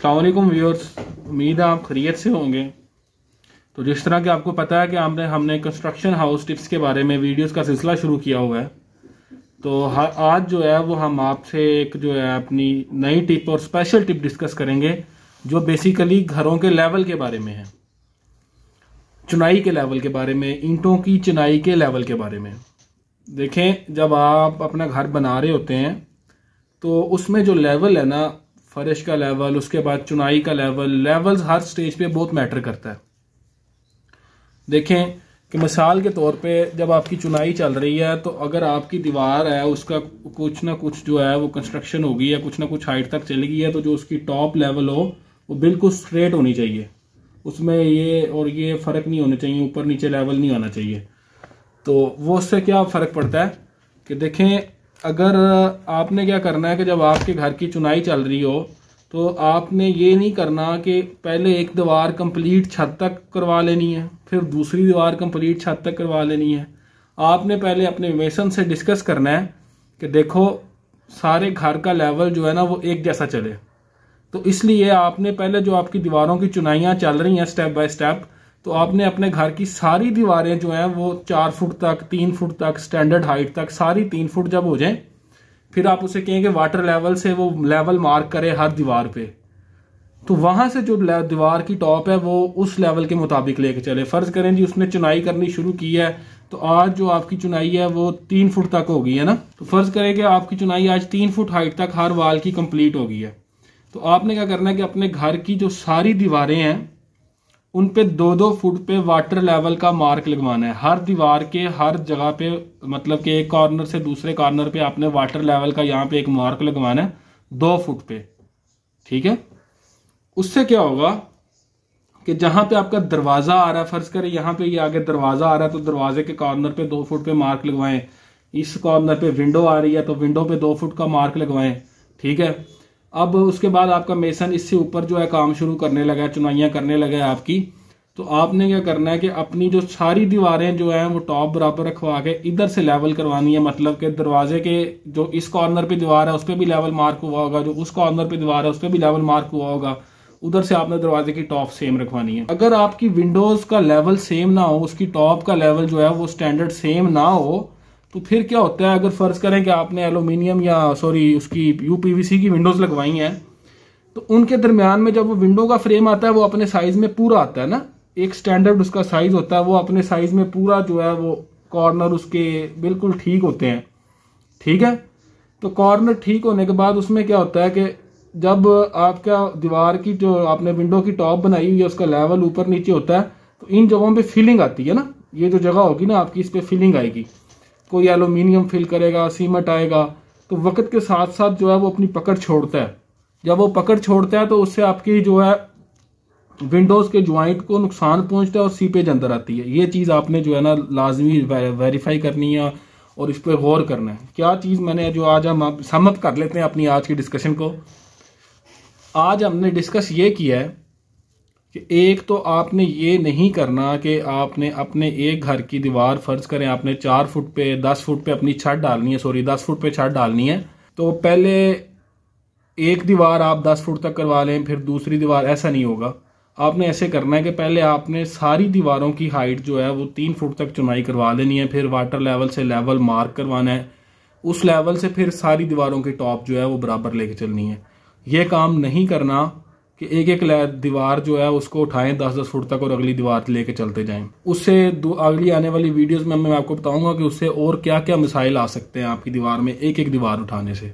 अस्सलाम वालेकुम व्यूअर्स, उम्मीद है आप खैरियत से होंगे। तो जिस तरह कि आपको पता है कि हमने कंस्ट्रक्शन हाउस टिप्स के बारे में वीडियोस का सिलसिला शुरू किया हुआ है। तो आज जो है वो हम आपसे एक जो है अपनी नई टिप और स्पेशल टिप डिस्कस करेंगे, जो बेसिकली घरों के लेवल के बारे में है, चुनाई के लेवल के बारे में, ईंटों की चुनाई के लेवल के बारे में। देखें, जब आप अपना घर बना रहे होते हैं तो उसमें जो लेवल है ना, फर्श का लेवल, उसके बाद चुनाई का लेवल्स हर स्टेज पे बहुत मैटर करता है। देखें कि मिसाल के तौर पे जब आपकी चुनाई चल रही है तो अगर आपकी दीवार है उसका कुछ ना कुछ जो है वो कंस्ट्रक्शन होगी या कुछ ना कुछ हाइट तक चली गई है, तो जो उसकी टॉप लेवल हो वो बिल्कुल स्ट्रेट होनी चाहिए। उसमें ये और ये फ़र्क नहीं होने चाहिए, ऊपर नीचे लेवल नहीं आना चाहिए। तो वो उससे क्या फ़र्क पड़ता है कि देखें, अगर आपने क्या करना है कि जब आपके घर की चुनाई चल रही हो तो आपने ये नहीं करना कि पहले एक दीवार कंप्लीट छत तक करवा लेनी है, फिर दूसरी दीवार कंप्लीट छत तक करवा लेनी है। आपने पहले अपने मेसन से डिस्कस करना है कि देखो सारे घर का लेवल जो है ना वो एक जैसा चले। तो इसलिए आपने पहले जो आपकी दीवारों की चुनाइयाँ चल रही हैं स्टेप बाय स्टेप, तो आपने अपने घर की सारी दीवारें जो हैं वो 4 फुट तक, 3 फुट तक, स्टैंडर्ड हाइट तक सारी 3 फुट जब हो जाएं, फिर आप उसे कहेंगे वाटर लेवल से वो लेवल मार्क करे हर दीवार पे। तो वहां से जो दीवार की टॉप है वो उस लेवल के मुताबिक लेके चले। फर्ज करें जी उसने चुनाई करनी शुरू की है, तो आज जो आपकी चुनाई है वो 3 फुट तक हो गई है ना। तो फर्ज करें कि आपकी चुनाई आज 3 फुट हाइट तक हर वाल की कंप्लीट हो गई है। तो आपने क्या करना है कि अपने घर की जो सारी दीवारें हैं उन पे 2-2 फुट पे वाटर लेवल का मार्क लगवाना है। हर दीवार के हर जगह पे, मतलब कि एक कॉर्नर से दूसरे कॉर्नर पे आपने वाटर लेवल का यहाँ पे एक मार्क लगवाना है 2 फुट पे, ठीक है। उससे क्या होगा कि जहां पे आपका दरवाजा आ रहा है, फर्ज करें यहाँ पे ये आगे दरवाजा आ रहा है, तो दरवाजे के कॉर्नर पे 2 फुट पे मार्क लगवाएं। इस कॉर्नर पे विंडो आ रही है तो विंडो पे 2 फुट का मार्क लगवाएं, ठीक है। अब उसके बाद आपका मेसन इससे ऊपर जो है काम शुरू करने लगा है, चुनाइयाँ करने लगा है आपकी। तो आपने क्या करना है कि अपनी जो सारी दीवारें जो हैं वो टॉप बराबर रखवा के इधर से लेवल करवानी है। मतलब कि दरवाजे के जो इस कॉर्नर पे दीवार है उस पर भी लेवल मार्क हुआ होगा, जो उस कॉर्नर पे दीवार है उस पर भी लेवल मार्क हुआ होगा। उधर से आपने दरवाजे की टॉप सेम रखवानी है। अगर आपकी विंडोज का लेवल सेम ना हो, उसकी टॉप का लेवल जो है वो स्टैंडर्ड सेम ना हो, तो फिर क्या होता है, अगर फर्ज करें कि आपने एल्यूमिनियम या उसकी यूपीवीसी की विंडोज लगवाई हैं, तो उनके दरमियान में जब वो विंडो का फ्रेम आता है वो अपने साइज में पूरा आता है ना, एक स्टैंडर्ड उसका साइज होता है, वो अपने साइज में पूरा जो है वो कॉर्नर उसके बिल्कुल ठीक होते हैं, ठीक है। तो कॉर्नर ठीक होने के बाद उसमें क्या होता है कि जब आपका दीवार की जो आपने विंडो की टॉप बनाई हुई है उसका लेवल ऊपर नीचे होता है, तो इन जगहों पे फिलिंग आती है ना, ये जो जगह होगी ना आपकी, इस पे फिलिंग आएगी। कोई एल्यूमिनियम फिल करेगा, सीमेंट आएगा, तो वक्त के साथ साथ जो है वो अपनी पकड़ छोड़ता है। जब वो पकड़ छोड़ता है तो उससे आपकी जो है विंडोज के ज्वाइंट को नुकसान पहुंचता है और सीपेज अंदर आती है। ये चीज़ आपने जो है ना लाजमी वेरीफाई करनी है और इस पर गौर करना है। क्या चीज़ मैंने जो आज हम समअप कर लेते हैं अपनी आज की डिस्कशन को। आज हमने डिस्कस ये किया है कि एक तो आपने ये नहीं करना कि आपने अपने एक घर की दीवार, फर्ज करें आपने 4 फुट पे 10 फुट पे अपनी छत डालनी है, 10 फुट पे छत डालनी है, तो पहले एक दीवार आप 10 फुट तक करवा लें, फिर दूसरी दीवार, ऐसा नहीं होगा। आपने ऐसे करना है कि पहले आपने सारी दीवारों की हाइट जो है वो 3 फुट तक चुनाई करवा लेनी है, फिर वाटर लेवल से लेवल मार्क करवाना है, उस लेवल से फिर सारी दीवारों की टॉप जो है वो बराबर लेके चलनी है। ये काम नहीं करना कि एक एक दीवार जो है उसको उठाएं 10-10 फुट तक और अगली दीवार लेके चलते जाएं। उससे अगली आने वाली वीडियोस में मैं आपको बताऊंगा कि उससे और क्या क्या मिसाइल आ सकते हैं आपकी दीवार में एक एक दीवार उठाने से।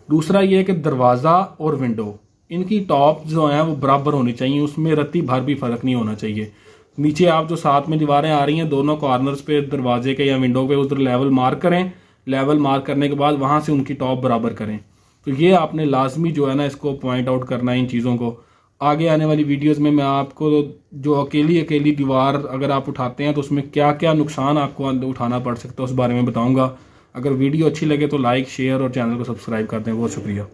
दूसरा ये है कि दरवाज़ा और विंडो, इनकी टॉप जो है वो बराबर होनी चाहिए, उसमें रत्ती भर भी फर्क नहीं होना चाहिए। नीचे आप जो साथ में दीवारें आ रही हैं दोनों कॉर्नर्स पे दरवाजे के या विंडो पे उधर लेवल मार्क करें। लेवल मार्क करने के बाद वहां से उनकी टॉप बराबर करें। तो ये आपने लाजमी जो है ना इसको पॉइंट आउट करना है इन चीज़ों को। आगे आने वाली वीडियोस में मैं आपको जो अकेली दीवार अगर आप उठाते हैं तो उसमें क्या क्या नुकसान आपको उठाना पड़ सकता है उस बारे में बताऊंगा। अगर वीडियो अच्छी लगे तो लाइक, शेयर और चैनल को सब्सक्राइब कर दें। बहुत शुक्रिया।